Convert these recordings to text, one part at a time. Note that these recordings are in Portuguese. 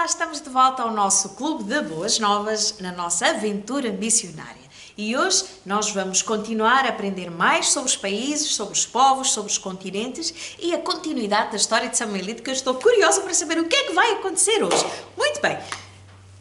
Estamos de volta ao nosso Clube de Boas Novas, na nossa aventura missionária. E hoje nós vamos continuar a aprender mais sobre os países, sobre os povos, sobre os continentes e a continuidade da história de Samuelito, que eu estou curiosa para saber o que é que vai acontecer hoje. Muito bem,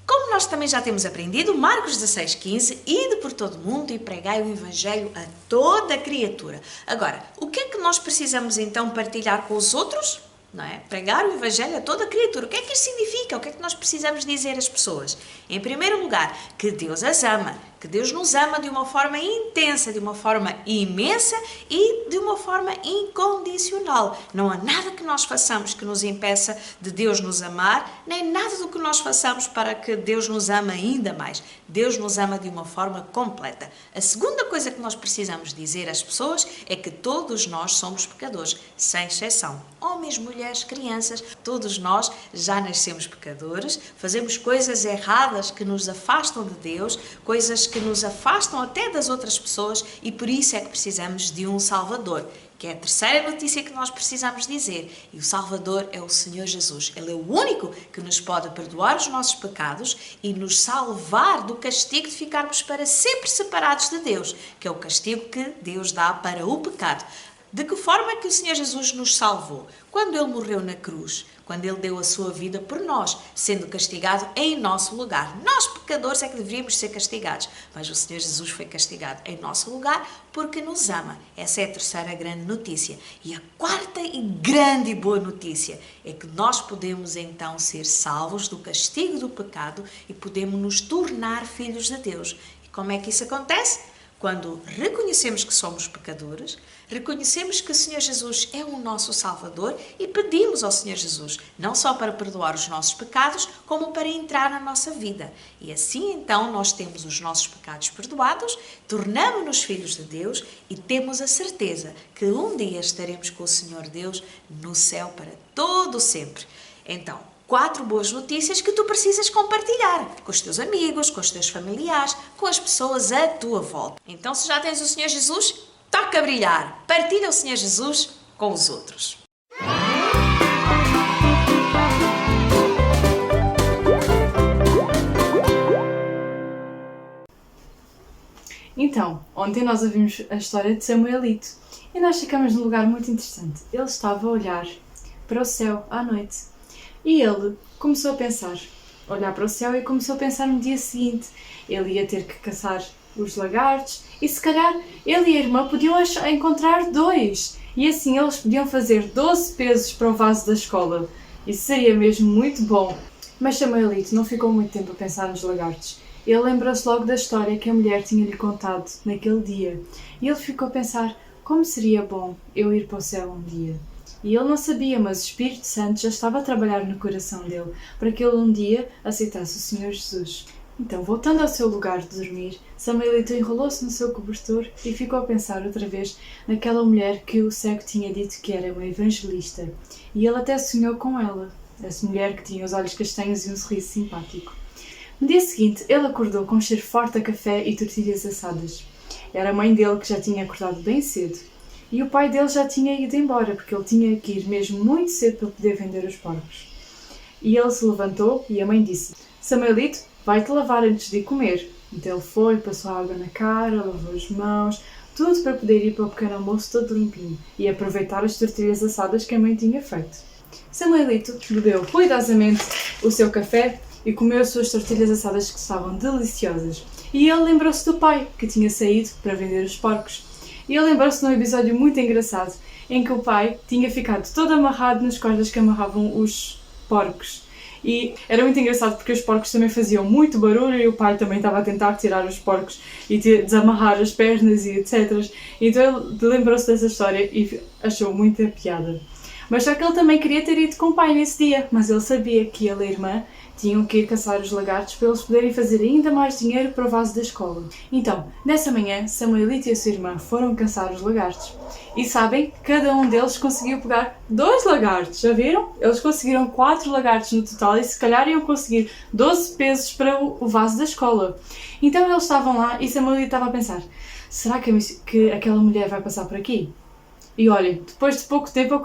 como nós também já temos aprendido, Marcos 16:15, ide por todo o mundo e pregai o Evangelho a toda criatura. Agora, o que é que nós precisamos então partilhar com os outros? Não é? Pregar o Evangelho a toda criatura. O que é que isso significa? O que é que nós precisamos dizer às pessoas? Em primeiro lugar, que Deus as ama, que Deus nos ama de uma forma intensa, de uma forma imensa e de uma forma incondicional. Não há nada que nós façamos que nos impeça de Deus nos amar, nem nada do que nós façamos para que Deus nos ama ainda mais. Deus nos ama de uma forma completa. A segunda coisa que nós precisamos dizer às pessoas é que todos nós somos pecadores, sem exceção. Homens, mulheres, crianças, todos nós já nascemos pecadores, fazemos coisas erradas que nos afastam de Deus, coisas que nos afastam até das outras pessoas e por isso é que precisamos de um Salvador, que é a terceira notícia que nós precisamos dizer. E o Salvador é o Senhor Jesus. Ele é o único que nos pode perdoar os nossos pecados e nos salvar do castigo de ficarmos para sempre separados de Deus, que é o castigo que Deus dá para o pecado. De que forma é que o Senhor Jesus nos salvou? Quando Ele morreu na cruz, quando Ele deu a sua vida por nós, sendo castigado em nosso lugar. Nós, pecadores, é que deveríamos ser castigados, mas o Senhor Jesus foi castigado em nosso lugar porque nos ama. Essa é a terceira grande notícia. E a quarta e grande e boa notícia é que nós podemos então ser salvos do castigo do pecado e podemos nos tornar filhos de Deus. E como é que isso acontece? Quando reconhecemos que somos pecadores, reconhecemos que o Senhor Jesus é o nosso Salvador e pedimos ao Senhor Jesus, não só para perdoar os nossos pecados, como para entrar na nossa vida. E assim então nós temos os nossos pecados perdoados, tornamos-nos filhos de Deus e temos a certeza que um dia estaremos com o Senhor Deus no céu para todo sempre. Então, 4 boas notícias que tu precisas compartilhar com os teus amigos, com os teus familiares, com as pessoas à tua volta. Então, se já tens o Senhor Jesus, toca a brilhar. Partilha o Senhor Jesus com os outros. Então, ontem nós ouvimos a história de Samuelito e nós ficamos num lugar muito interessante. Ele estava a olhar para o céu à noite e ele começou a pensar, olhar para o céu e começou a pensar no dia seguinte. Ele ia ter que caçar os lagartos e se calhar ele e a irmã podiam encontrar 2 e assim eles podiam fazer 12 pesos para o vaso da escola. Isso seria mesmo muito bom. Mas Samuelito não ficou muito tempo a pensar nos lagartos. Ele lembrou-se logo da história que a mulher tinha-lhe contado naquele dia. E ele ficou a pensar, como seria bom eu ir para o céu um dia. E ele não sabia, mas o Espírito Santo já estava a trabalhar no coração dele, para que ele um dia aceitasse o Senhor Jesus. Então, voltando ao seu lugar de dormir, Samuelito enrolou-se no seu cobertor e ficou a pensar outra vez naquela mulher que o cego tinha dito que era uma evangelista. E ele até sonhou com ela, essa mulher que tinha os olhos castanhos e um sorriso simpático. No dia seguinte, ele acordou com um cheiro forte a café e tortilhas assadas. Era a mãe dele que já tinha acordado bem cedo. E o pai dele já tinha ido embora, porque ele tinha que ir mesmo muito cedo para poder vender os porcos. E ele se levantou e a mãe disse, Samuelito, vai-te lavar antes de ir comer. Então ele foi, passou água na cara, lavou as mãos, tudo para poder ir para o pequeno almoço todo limpinho e aproveitar as tortilhas assadas que a mãe tinha feito. Samuelito bebeu cuidadosamente o seu café e comeu as suas tortilhas assadas que estavam deliciosas. E ele lembrou-se do pai, que tinha saído para vender os porcos. E ele lembrou-se de um episódio muito engraçado, em que o pai tinha ficado todo amarrado nas cordas que amarravam os porcos. E era muito engraçado porque os porcos também faziam muito barulho e o pai também estava a tentar tirar os porcos e desamarrar as pernas e etc. Então ele lembrou-se dessa história e achou muita piada. Mas só que ele também queria ter ido com o pai nesse dia, mas ele sabia que ele e a irmã tinham que ir caçar os lagartos para eles poderem fazer ainda mais dinheiro para o vaso da escola. Então, nessa manhã, Samuelito e a sua irmã foram caçar os lagartos. E sabem, cada um deles conseguiu pegar 2 lagartos, já viram? Eles conseguiram 4 lagartos no total e se calhar iam conseguir 12 pesos para o vaso da escola. Então eles estavam lá e Samuelito estava a pensar, será que aquela mulher vai passar por aqui? E olhem, depois de pouco tempo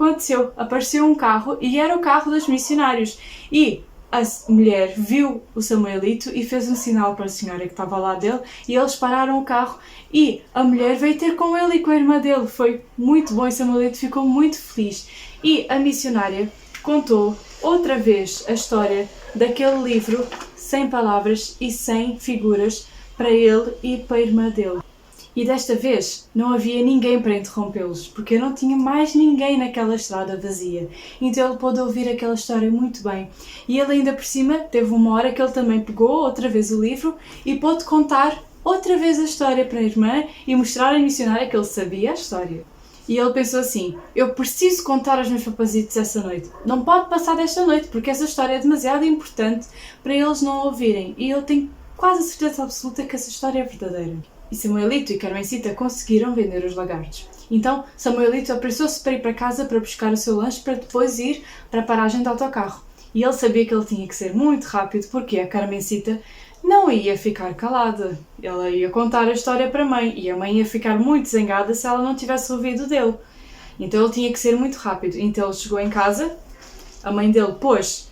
apareceu um carro e era o carro dos missionários. E a mulher viu o Samuelito e fez um sinal para a senhora que estava lá dele e eles pararam o carro e a mulher veio ter com ele e com a irmã dele. Foi muito bom e Samuelito ficou muito feliz. E a missionária contou outra vez a história daquele livro sem palavras e sem figuras para ele e para a irmã dele. E desta vez não havia ninguém para interrompê-los, porque não tinha mais ninguém naquela estrada vazia. Então ele pôde ouvir aquela história muito bem. E ele ainda por cima teve uma hora que ele também pegou outra vez o livro e pôde contar outra vez a história para a irmã e mostrar à missionária que ele sabia a história. E ele pensou assim, eu preciso contar aos meus papazitos essa noite. Não pode passar desta noite, porque essa história é demasiado importante para eles não ouvirem. E eu tenho quase a certeza absoluta que essa história é verdadeira. E Samuelito e Carmencita conseguiram vender os lagartos. Então Samuelito apressou-se para ir para casa para buscar o seu lanche para depois ir para a paragem de autocarro. E ele sabia que ele tinha que ser muito rápido porque a Carmencita não ia ficar calada. Ela ia contar a história para a mãe e a mãe ia ficar muito zangada se ela não tivesse ouvido dele. Então ele tinha que ser muito rápido. Então ele chegou em casa, a mãe dele pôs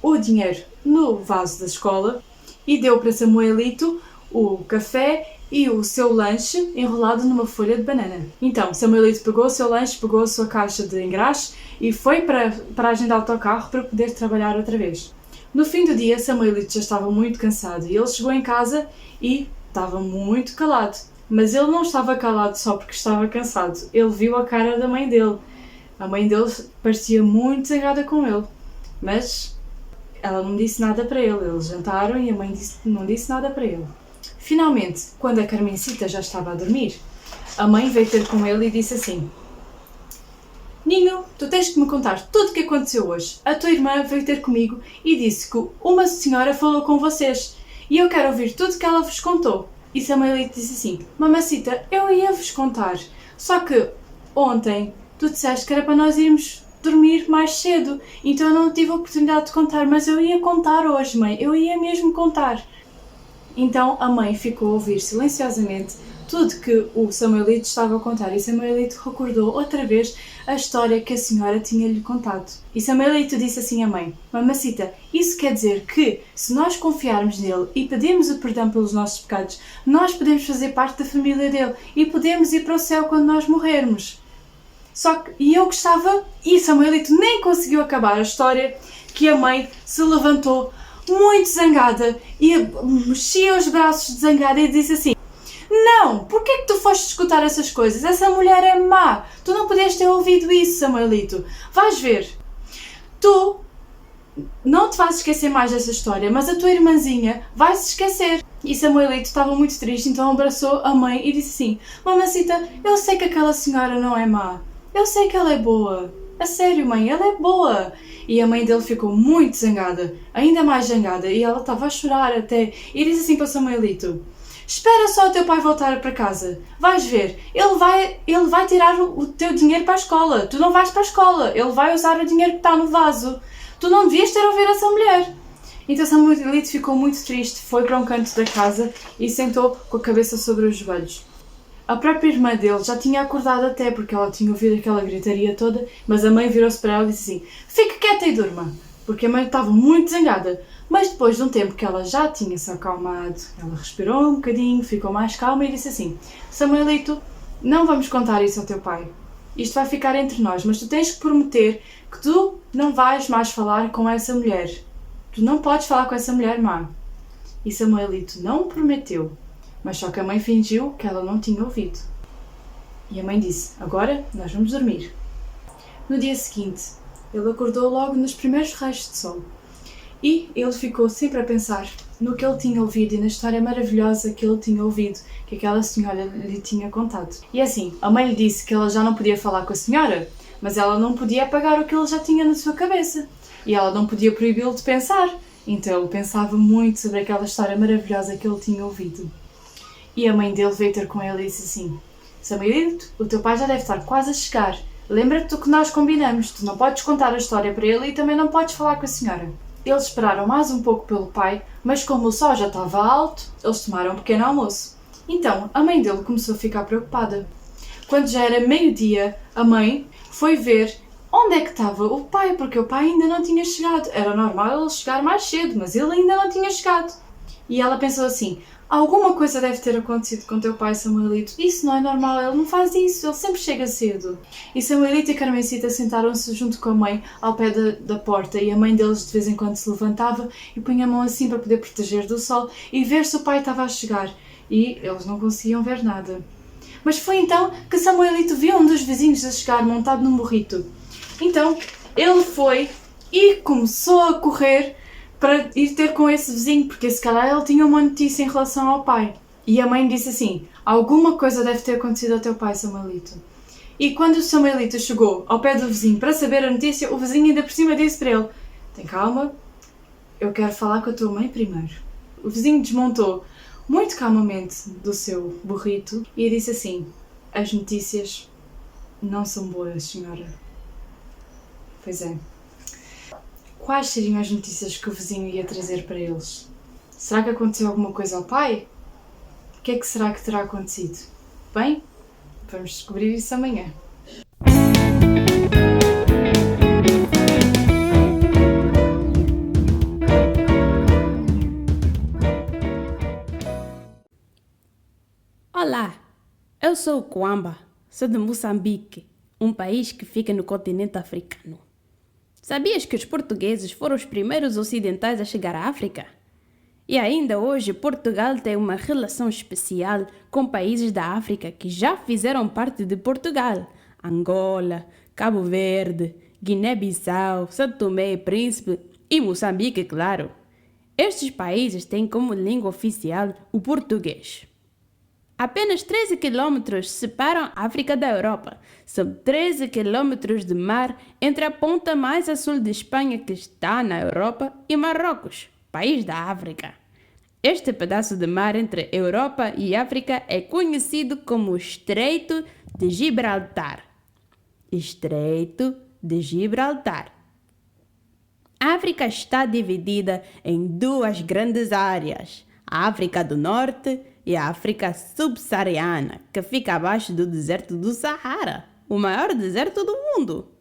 o dinheiro no vaso da escola e deu para Samuelito o café e o seu lanche enrolado numa folha de banana. Então, Samuelito pegou o seu lanche, pegou a sua caixa de engraxe e foi para a paragem de autocarro para poder trabalhar outra vez. No fim do dia, Samuelito já estava muito cansado e ele chegou em casa e estava muito calado. Mas ele não estava calado só porque estava cansado. Ele viu a cara da mãe dele. A mãe dele parecia muito zangada com ele. Mas ela não disse nada para ele. Eles jantaram e a mãe não disse nada para ele. Finalmente, quando a Carmencita já estava a dormir, a mãe veio ter com ele e disse assim: Ninho, tu tens que me contar tudo o que aconteceu hoje. A tua irmã veio ter comigo e disse que uma senhora falou com vocês e eu quero ouvir tudo o que ela vos contou. E Samuelito disse assim: Mamacita, eu ia vos contar, só que ontem tu disseste que era para nós irmos dormir mais cedo, então eu não tive a oportunidade de contar, mas eu ia contar hoje, mãe, eu ia mesmo contar. Então a mãe ficou a ouvir silenciosamente tudo que o Samuelito estava a contar e Samuelito recordou outra vez a história que a senhora tinha-lhe contado. E Samuelito disse assim à mãe: Mamacita, isso quer dizer que, se nós confiarmos nele e pedirmos o perdão pelos nossos pecados, nós podemos fazer parte da família dele e podemos ir para o céu quando nós morrermos. E eu gostava, e Samuelito nem conseguiu acabar a história, que a mãe se levantou muito zangada e mexia os braços de zangada e disse assim: Não, porquê que tu foste escutar essas coisas? Essa mulher é má. Tu não podias ter ouvido isso, Samuelito. Vais ver. Tu não te vais esquecer mais dessa história, mas a tua irmãzinha vai se esquecer. E Samuelito estava muito triste, então abraçou a mãe e disse assim: Mamacita, eu sei que aquela senhora não é má. Eu sei que ela é boa. A sério, mãe, ela é boa. E a mãe dele ficou muito zangada, ainda mais zangada, e ela estava a chorar até. E disse assim para Samuelito: Espera só o teu pai voltar para casa. Vais ver, ele vai tirar o teu dinheiro para a escola. Tu não vais para a escola, ele vai usar o dinheiro que está no vaso. Tu não devias ter ouvido essa mulher. Então Samuelito ficou muito triste, foi para um canto da casa e sentou com a cabeça sobre os joelhos. A própria irmã dele já tinha acordado até, porque ela tinha ouvido aquela gritaria toda, mas a mãe virou-se para ela e disse assim: Fique quieta e durma, porque a mãe estava muito zangada. Mas depois de um tempo que ela já tinha se acalmado, ela respirou um bocadinho, ficou mais calma e disse assim: Samuelito, não vamos contar isso ao teu pai. Isto vai ficar entre nós, mas tu tens que prometer que tu não vais mais falar com essa mulher. Tu não podes falar com essa mulher má. E Samuelito não prometeu, mas só que a mãe fingiu que ela não tinha ouvido. E a mãe disse: Agora nós vamos dormir. No dia seguinte, ele acordou logo nos primeiros raios de sol. E ele ficou sempre a pensar no que ele tinha ouvido e na história maravilhosa que ele tinha ouvido, que aquela senhora lhe tinha contado. E assim, a mãe lhe disse que ela já não podia falar com a senhora, mas ela não podia apagar o que ele já tinha na sua cabeça. E ela não podia proibi-lo de pensar. Então ele pensava muito sobre aquela história maravilhosa que ele tinha ouvido. E a mãe dele veio ter com ele e disse assim: Samuelito, o teu pai já deve estar quase a chegar. Lembra-te do que nós combinamos. Tu não podes contar a história para ele e também não podes falar com a senhora. Eles esperaram mais um pouco pelo pai, mas como o sol já estava alto, eles tomaram um pequeno almoço. Então, a mãe dele começou a ficar preocupada. Quando já era meio-dia, a mãe foi ver onde é que estava o pai, porque o pai ainda não tinha chegado. Era normal ele chegar mais cedo, mas ele ainda não tinha chegado. E ela pensou assim: alguma coisa deve ter acontecido com teu pai, Samuelito. Isso não é normal, ele não faz isso, ele sempre chega cedo. E Samuelito e Carmencita sentaram-se junto com a mãe ao pé da porta e a mãe deles de vez em quando se levantava e punha a mão assim para poder proteger do sol e ver se o pai estava a chegar. E eles não conseguiam ver nada. Mas foi então que Samuelito viu um dos vizinhos a chegar montado num burrito. Então ele foi e começou a correr para ir ter com esse vizinho, porque se calhar ele tinha uma notícia em relação ao pai. E a mãe disse assim: alguma coisa deve ter acontecido ao teu pai, Samuelito. E quando o Samuelito chegou ao pé do vizinho para saber a notícia, o vizinho ainda por cima disse para ele: tem calma, eu quero falar com a tua mãe primeiro. O vizinho desmontou muito calmamente do seu burrito e disse assim: as notícias não são boas, senhora. Pois é. Quais seriam as notícias que o vizinho ia trazer para eles? Será que aconteceu alguma coisa ao pai? O que é que será que terá acontecido? Bem, vamos descobrir isso amanhã. Olá, eu sou o Kwamba, sou de Moçambique, um país que fica no continente africano. Sabias que os portugueses foram os primeiros ocidentais a chegar à África? E ainda hoje Portugal tem uma relação especial com países da África que já fizeram parte de Portugal: Angola, Cabo Verde, Guiné-Bissau, São Tomé e Príncipe e Moçambique, claro. Estes países têm como língua oficial o português. Apenas 13 quilômetros separam a África da Europa. São 13 quilômetros de mar entre a ponta mais a sul de Espanha, que está na Europa, e Marrocos, país da África. Este pedaço de mar entre Europa e África é conhecido como Estreito de Gibraltar. Estreito de Gibraltar. A África está dividida em duas grandes áreas: a África do Norte e a África subsaariana, que fica abaixo do deserto do Saara, o maior deserto do mundo.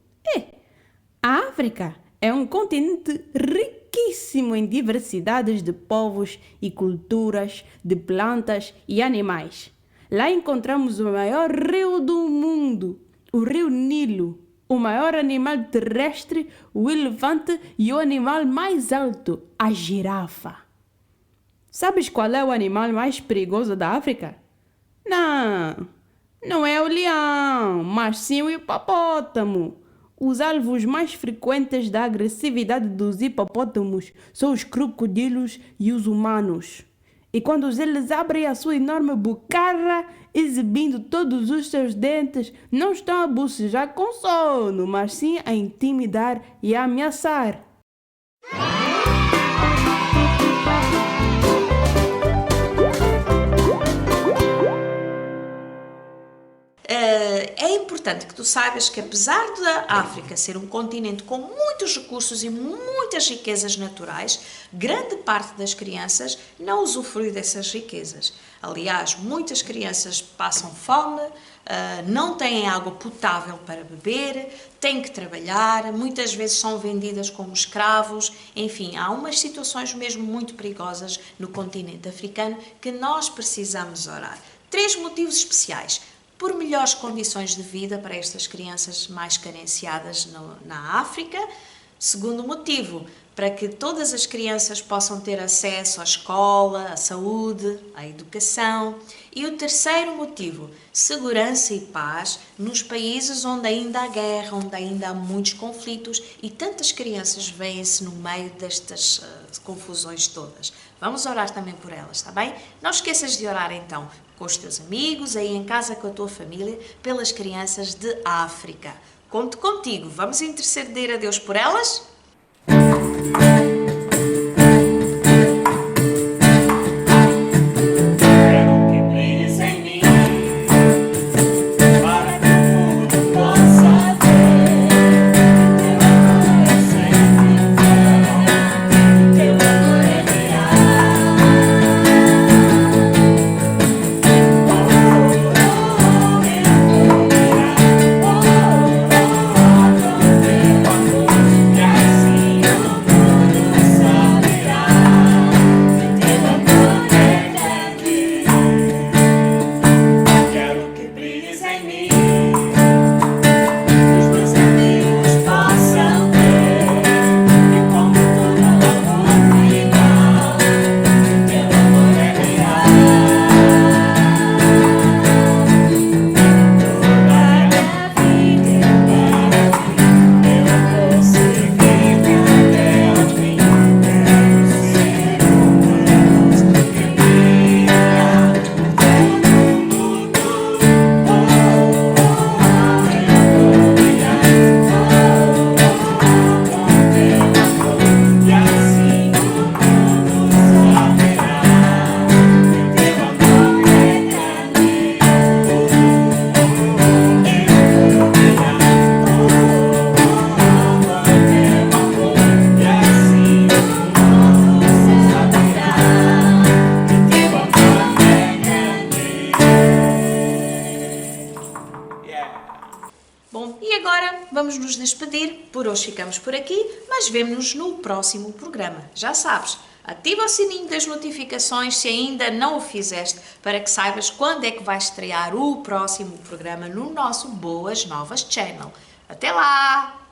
A África é um continente riquíssimo em diversidades de povos e culturas, de plantas e animais. Lá encontramos o maior rio do mundo, o Rio Nilo, o maior animal terrestre, o elefante, e o animal mais alto, a girafa. Sabes qual é o animal mais perigoso da África? Não é o leão, mas sim o hipopótamo. Os alvos mais frequentes da agressividade dos hipopótamos são os crocodilos e os humanos. E quando eles abrem a sua enorme bocarra, exibindo todos os seus dentes, não estão a bocejar com sono, mas sim a intimidar e a ameaçar. É importante que tu saibas que, apesar da África ser um continente com muitos recursos e muitas riquezas naturais, grande parte das crianças não usufrui dessas riquezas. Aliás, muitas crianças passam fome, não têm água potável para beber, têm que trabalhar, muitas vezes são vendidas como escravos. Enfim, há umas situações mesmo muito perigosas no continente africano que nós precisamos orar. 3 motivos especiais. Por melhores condições de vida para estas crianças mais carenciadas na África. Segundo motivo, para que todas as crianças possam ter acesso à escola, à saúde, à educação. E o terceiro motivo, segurança e paz nos países onde ainda há guerra, onde ainda há muitos conflitos e tantas crianças vêem-se no meio destas confusões todas. Vamos orar também por elas, está bem? Não esqueças de orar então com os teus amigos, aí em casa com a tua família, pelas crianças de África. Conto contigo, vamos interceder a Deus por elas? Bom, e agora vamos nos despedir. Por hoje ficamos por aqui, mas vemo-nos no próximo programa. Já sabes, ativa o sininho das notificações se ainda não o fizeste, para que saibas quando é que vai estrear o próximo programa no nosso Boas Novas Channel. Até lá!